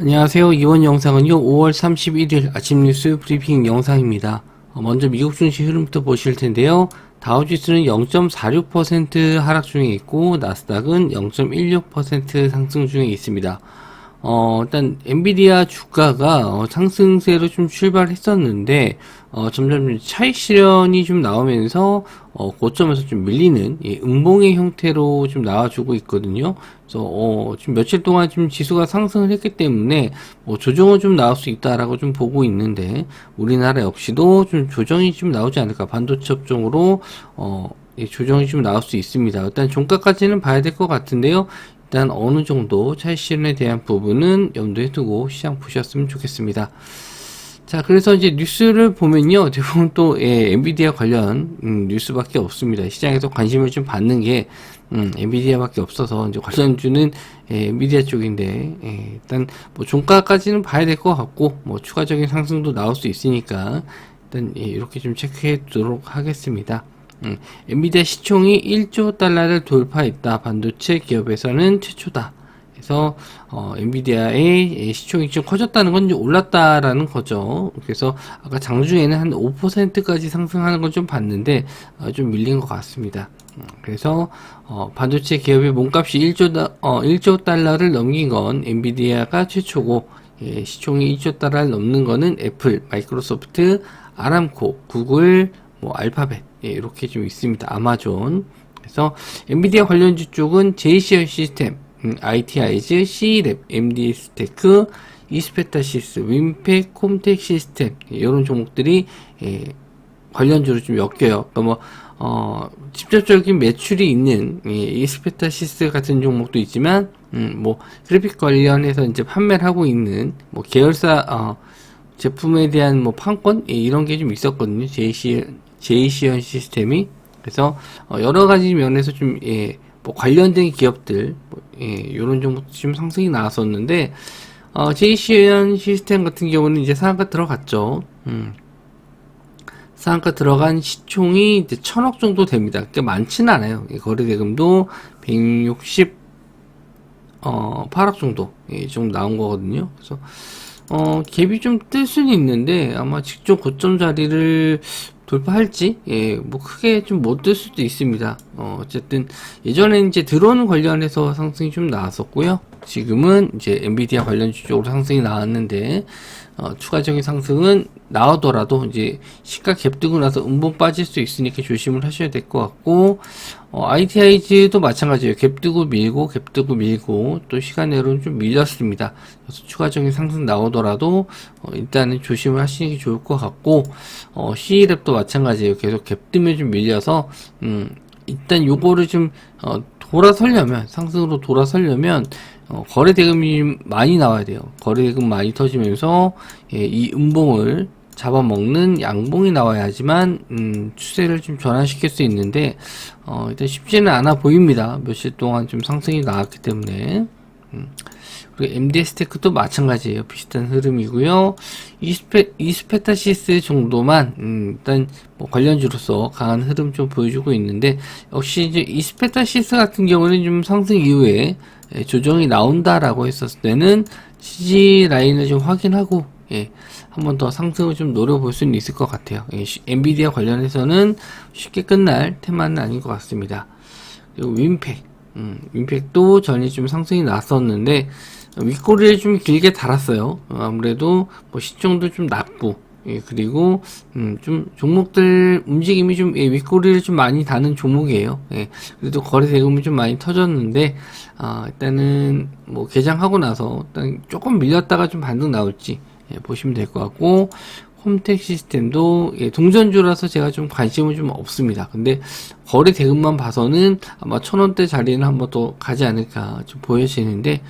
안녕하세요. 이번 영상은요, 5월 31일 아침 뉴스 브리핑 영상입니다. 먼저 미국 증시 흐름부터 보실 텐데요. 다우지수는 0.46% 하락 중에 있고, 나스닥은 0.16% 상승 중에 있습니다. 일단 엔비디아 주가가 상승세로 좀 출발했었는데 점점 차익 실현이 좀 나오면서 고점에서 좀 밀리는 음봉의 형태로 좀 나와주고 있거든요. 그래서 지금 며칠 동안 좀 지수가 상승을 했기 때문에 조정은 좀 나올 수 있다라고 좀 보고 있는데, 우리나라 역시도 좀 조정이 좀 나오지 않을까, 반도체 업종으로 조정이 좀 나올 수 있습니다. 일단 종가까지는 봐야 될 것 같은데요. 일단 어느 정도 차익 실현에 대한 부분은 염두에 두고 시장 보셨으면 좋겠습니다. 자, 그래서 이제 뉴스를 보면요, 대부분 또 엔비디아 관련 뉴스밖에 없습니다. 시장에서 관심을 좀 받는 게 엔비디아밖에 없어서 이제 관련주는 엔비디아 쪽인데, 일단 뭐 종가까지는 봐야 될 것 같고, 뭐 추가적인 상승도 나올 수 있으니까 일단 이렇게 좀 체크해 두도록 하겠습니다. 엔비디아 시총이 1조 달러를 돌파했다. 반도체 기업에서는 최초다. 그래서 엔비디아의 시총이 좀 커졌다는 건 올랐다라는 거죠. 그래서 아까 장중에는 한 5%까지 상승하는 건 좀 봤는데 좀 밀린 것 같습니다. 그래서 반도체 기업의 몸값이 1조 달러를 넘긴 건 엔비디아가 최초고, 시총이 1조 달러를 넘는 거는 애플, 마이크로소프트, 아람코, 구글, 뭐 알파벳, 이렇게 좀 있습니다. 아마존. 그래서 엔비디아 관련주 쪽은 JCI 시스템, ITI즈, C랩, MD스테크, 이스페타시스, 윈팩, 콤텍 시스템, 이런 종목들이 관련주로 좀 엮여요. 그러니까 직접적인 매출이 있는 이스페타시스 같은 종목도 있지만, 뭐 그래픽 관련해서 이제 판매를 하고 있는 뭐 계열사 제품에 대한 뭐 판권 이런 게 좀 있었거든요. 제이시언 시스템이. 그래서 여러 가지 면에서 좀 뭐 관련된 기업들 이런 종목도 좀 상승이 나왔었는데, 제이시언 시스템 같은 경우는 이제 상한가 들어갔죠. 상한가 들어간 시총이 이제 1000억 정도 됩니다. 그러니까 많지는 않아요. 거래 대금도 168억 정도 좀 나온 거거든요. 그래서 갭이 좀 뜰 수는 있는데, 아마 직접 고점 자리를 돌파할지, 뭐 크게 좀 못 뜰 수도 있습니다. 어쨌든 예전에 이제 드론 관련해서 상승이 좀 나왔었고요. 지금은 이제 엔비디아 관련주 쪽으로 상승이 나왔는데, 추가적인 상승은 나오더라도 이제 시가 갭 뜨고 나서 음봉 빠질 수 있으니까 조심을 하셔야 될 것 같고, ITI즈도 마찬가지예요. 갭 뜨고 밀고 갭 뜨고 밀고 또 시간으로는 좀 밀렸습니다. 그래서 추가적인 상승 나오더라도 일단은 조심을 하시는 게 좋을 것 같고, C랩도 마찬가지예요. 계속 갭 뜨면 좀 밀려서 일단 요거를 좀 돌아서려면, 상승으로 돌아서려면 거래 대금이 많이 나와야 돼요. 거래 대금 많이 터지면서 이 음봉을 잡아먹는 양봉이 나와야지만 추세를 좀 전환시킬 수 있는데, 일단 쉽지는 않아 보입니다. 며칠 동안 좀 상승이 나왔기 때문에. 그리고 MD스테크도 마찬가지예요. 비슷한 흐름이고요. 이스페타시스 정도만 일단 뭐 관련주로서 강한 흐름 좀 보여주고 있는데, 역시 이제 이스페타시스 같은 경우는 좀 상승 이후에 조정이 나온다라고 했었을 때는 지지 라인을 좀 확인하고 한 번 더 상승을 좀 노려볼 수는 있을 것 같아요. 엔비디아 관련해서는 쉽게 끝날 테마는 아닌 것 같습니다. 그리고 윈팩도 전에 좀 상승이 났었는데 윗꼬리를 좀 길게 달았어요. 아무래도 뭐 시총도 좀 낮고, 그리고 좀 종목들 움직임이 좀 윗꼬리를 좀 많이 다는 종목이에요. 그래도 거래 대금이 좀 많이 터졌는데, 일단은 뭐 개장하고 나서 일단 조금 밀렸다가 좀 반등 나올지 보시면 될 것 같고, 홈텍 시스템도 동전주라서 제가 좀 관심은 좀 없습니다. 근데 거래 대금만 봐서는 아마 1000원대 자리는 한번 더 가지 않을까 좀 보여지는데,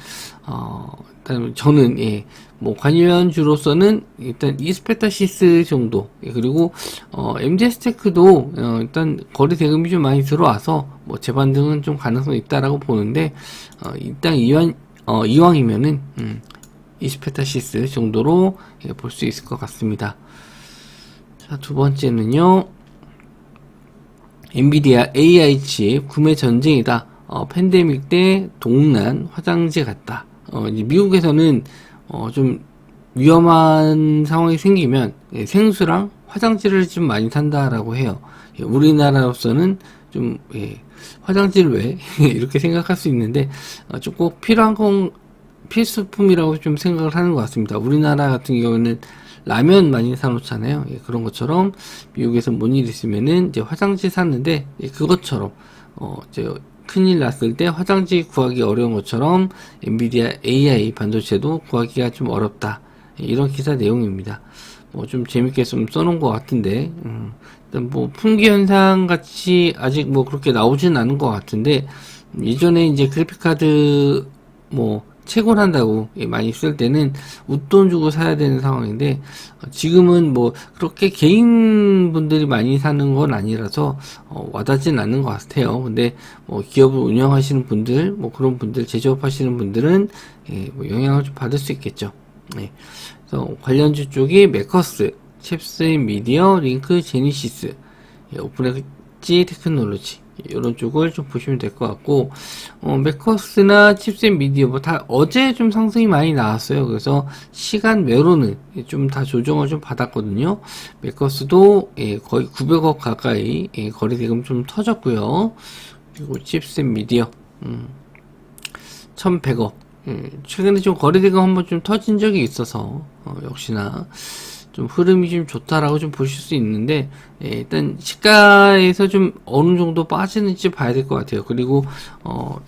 일단 저는 뭐 관련주로서는 일단 이스페타시스 정도, 그리고 MD스테크도 일단 거래 대금이 좀 많이 들어와서 뭐 재반등은 좀 가능성이 있다라고 보는데, 일단 이왕이면은 이스페타시스 정도로 볼 수 있을 것 같습니다. 자, 두 번째는요, 엔비디아 AI 칩 구매 전쟁이다. 팬데믹 때 동난 화장지 같다. 이제 미국에서는 좀 위험한 상황이 생기면 생수랑 화장지를 좀 많이 산다라고 해요. 우리나라로서는 좀 화장지를 왜 이렇게 생각할 수 있는데 좀 꼭 필요한 건 필수품이라고 좀 생각을 하는 것 같습니다. 우리나라 같은 경우는 라면 많이 사놓잖아요. 그런 것처럼 미국에서 뭔 일 있으면은 이제 화장지 샀는데 그것처럼 이제 큰일 났을 때 화장지 구하기 어려운 것처럼 엔비디아 AI 반도체도 구하기가 좀 어렵다. 이런 기사 내용입니다. 뭐 좀 재밌게 좀 써놓은 것 같은데, 일단 뭐 품귀 현상 같이 아직 뭐 그렇게 나오진 않은 것 같은데, 예전에 이제 그래픽카드 뭐 채굴한다고 많이 쓸 때는 웃돈 주고 사야 되는 상황인데, 지금은 뭐 그렇게 개인분들이 많이 사는 건 아니라서 와닿진 않는 것 같아요. 근데 뭐 기업을 운영하시는 분들, 뭐 그런 분들, 제조업 하시는 분들은 뭐 영향을 좀 받을 수 있겠죠. 그래서 관련주 쪽이 메커스, 칩셋 미디어, 링크 제니시스, 오픈엣지 테크놀로지 이런 쪽을 좀 보시면 될 것 같고, 메커스나 칩셋 미디어 뭐 다 어제 좀 상승이 많이 나왔어요. 그래서 시간외로는 좀 다 조정을 좀 받았거든요. 메커스도 거의 900억 가까이 거래 대금 좀 터졌고요. 그리고 칩셋 미디어 1100억. 최근에 좀 거래대금 한번 좀 터진 적이 있어서 역시나 좀 흐름이 좀 좋다라고 좀 보실 수 있는데, 일단 시가에서 좀 어느 정도 빠지는지 봐야 될 것 같아요. 그리고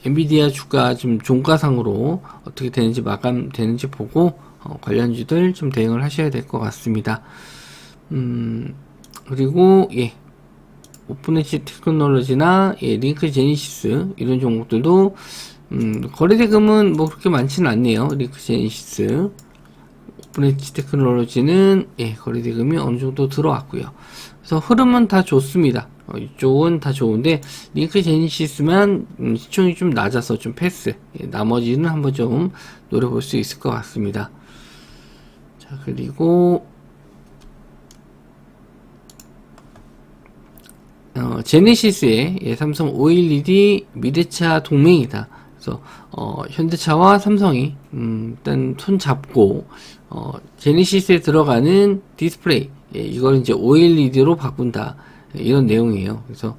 엔비디아 주가 좀 종가상으로 어떻게 되는지 마감되는지 보고 관련주들 좀 대응을 하셔야 될 것 같습니다. 그리고 오픈엣지 테크놀로지나 링크 제니시스 이런 종목들도 거래대금은 뭐 그렇게 많지는 않네요. 링크 제니시스, 오픈엣지 테크놀로지는 거래대금이 어느 정도 들어왔고요. 그래서 흐름은 다 좋습니다. 이쪽은 다 좋은데 링크 제니시스만 시총이 좀 낮아서 좀 패스. 나머지는 한번 좀 노려볼 수 있을 것 같습니다. 자, 그리고 제네시스의 삼성 OLED 미래차 동맹이다. 그래서 현대차와 삼성이 일단 손 잡고 제네시스에 들어가는 디스플레이 이걸 이제 OLED로 바꾼다. 이런 내용이에요. 그래서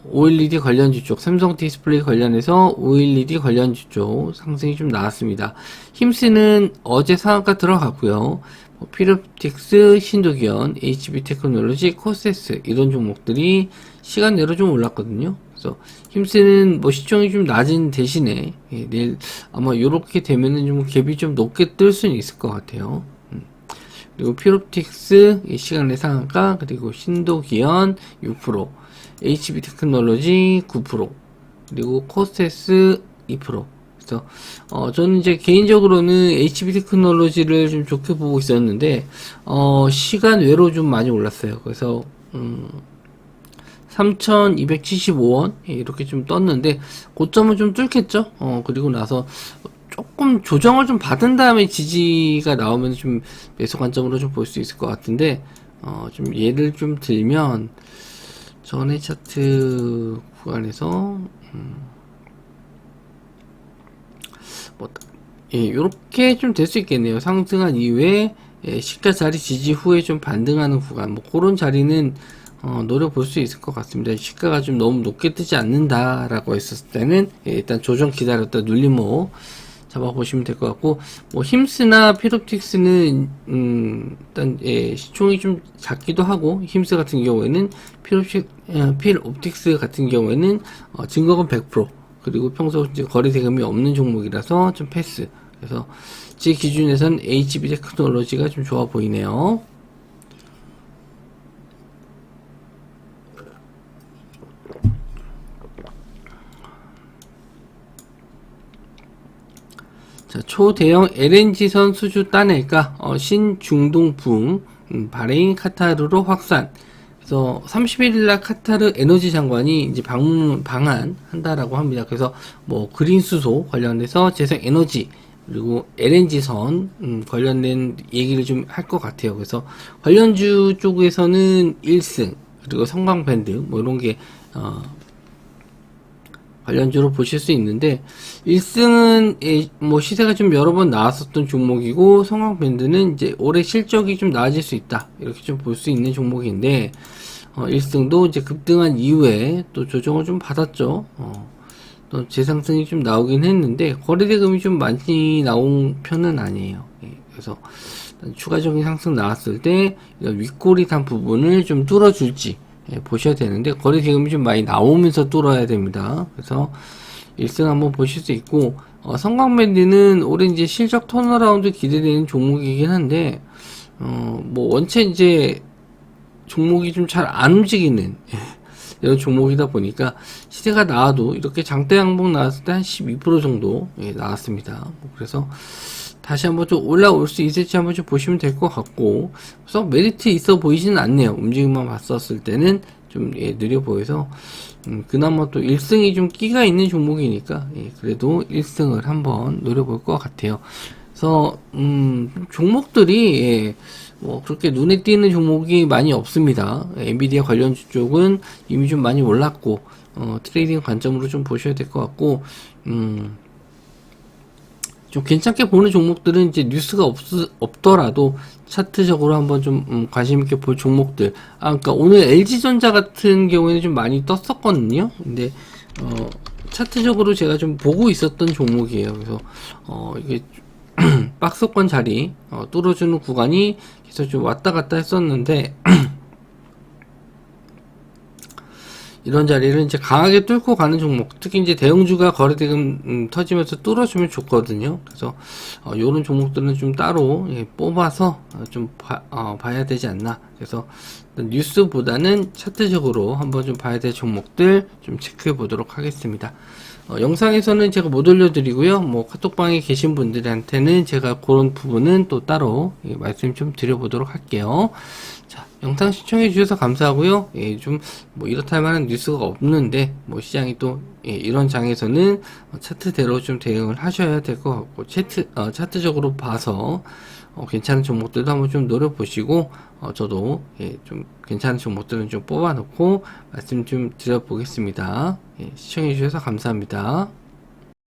OLED 관련주 쪽, 삼성 디스플레이 관련해서 OLED 관련주 쪽 상승이 좀 나왔습니다. 힘쓰는 어제 상한가 들어갔고요. 피롭틱스, 신도기현, HB 테크놀로지, 코세스 이런 종목들이 시간 내로 좀 올랐거든요. 그래서 힘쓰는 뭐 시총이 좀 낮은 대신에 내일 아마 요렇게 되면은 좀 갭이 좀 높게 뜰 수는 있을 것 같아요. 그리고 피롭틱스 시간 내 상한가, 그리고 신도기현 6%, HB 테크놀로지 9%, 그리고 코스테스 2%. 그래서 저는 이제 개인적으로는 HB 테크놀로지를 좀 좋게 보고 있었는데 시간 외로 좀 많이 올랐어요. 그래서 3,275원 이렇게 좀 떴는데 고점은 좀 뚫겠죠. 그리고 나서 조금 조정을 좀 받은 다음에 지지가 나오면 좀 매수 관점으로 좀 볼 수 있을 것 같은데, 좀 예를 좀 들면 전의 차트 구간에서 요렇게 좀 될 수 있겠네요. 상승한 이후에 시가 자리 지지 후에 좀 반등하는 구간, 뭐 그런 자리는 노려볼 수 있을 것 같습니다. 시가가 좀 너무 높게 뜨지 않는다라고 했었을 때는 일단 조정 기다렸다 눌림목 잡아보시면 될 것 같고, 뭐 힘스나 피롭틱스는 일단 시총이 좀 작기도 하고, 힘스 같은 경우에는 필옵틱스 같은 경우에는 증거금 100%, 그리고 평소 이제 거래 대금이 없는 종목이라서 좀 패스. 그래서 제 기준에선 HB 테크놀로지가 좀 좋아 보이네요. 자, 초대형 LNG선 수주 따낼까? 신중동 붕, 바레인 카타르로 확산. 그래서 31일날 카타르 에너지 장관이 이제 방한한다라고 합니다. 그래서 뭐 그린 수소 관련해서 재생 에너지 그리고 LNG선 관련된 얘기를 좀 할 것 같아요. 그래서 관련주 쪽에서는 1승 그리고 성광밴드 뭐 이런 게 관련주로 보실 수 있는데 1승은 뭐 시세가 좀 여러 번 나왔었던 종목이고 성광밴드는 이제 올해 실적이 좀 나아질 수 있다 이렇게 좀 볼 수 있는 종목인데 1승도 이제 급등한 이후에 또 조정을 좀 받았죠. 또 재상승이 좀 나오긴 했는데 거래대금이 좀 많이 나온 편은 아니에요. 그래서 추가적인 상승 나왔을 때 윗꼬리 단 부분을 좀 뚫어줄지 보셔야 되는데 거래대금이 좀 많이 나오면서 뚫어야 됩니다. 그래서 1승 한번 보실 수 있고 성광밴드는 올해 이제 실적 턴어라운드 기대되는 종목이긴 한데 뭐 원체 이제 종목이 좀 잘 안 움직이는 이런 종목이다 보니까 시세가 나와도 이렇게 장대 양봉 나왔을 때 한 12% 정도 나왔습니다. 그래서 다시 한번 좀 올라올 수 있을지 한번 좀 보시면 될 것 같고 그래서 메리트 있어 보이지는 않네요. 움직임만 봤었을 때는 좀 느려 보여서 그나마 또 1승이 좀 끼가 있는 종목이니까 그래도 1승을 한번 노려볼 것 같아요. 그래서 종목들이 뭐 그렇게 눈에 띄는 종목이 많이 없습니다. 엔비디아 관련주 쪽은 이미 좀 많이 올랐고 트레이딩 관점으로 좀 보셔야 될 것 같고 좀 괜찮게 보는 종목들은 이제 뉴스가 없더라도 차트적으로 한번 좀 관심 있게 볼 종목들. 그러니까 오늘 LG전자 같은 경우에는 좀 많이 떴었거든요. 근데 차트적으로 제가 좀 보고 있었던 종목이에요. 그래서 이게 박스권 자리 뚫어주는 구간이 계속 좀 왔다 갔다 했었는데 이런 자리를 이제 강하게 뚫고 가는 종목, 특히 이제 대형주가 거래대금 터지면서 뚫어주면 좋거든요. 그래서 요런 종목들은 좀 따로 뽑아서 좀 봐야 되지 않나. 그래서 뉴스보다는 차트적으로 한번 좀 봐야 될 종목들 좀 체크해 보도록 하겠습니다. 영상에서는 제가 못 올려드리고요. 뭐 카톡방에 계신 분들한테는 제가 그런 부분은 또 따로 말씀 좀 드려보도록 할게요. 자, 영상 시청해 주셔서 감사하고요. 좀 뭐 이렇다 할 만한 뉴스가 없는데 뭐 시장이 또 이런 장에서는 차트대로 좀 대응을 하셔야 될 것 같고 차트적으로 봐서 괜찮은 종목들도 한번 좀 노려보시고 저도 좀 괜찮은 종목들은 좀 뽑아놓고 말씀 좀 드려보겠습니다. 시청해 주셔서 감사합니다.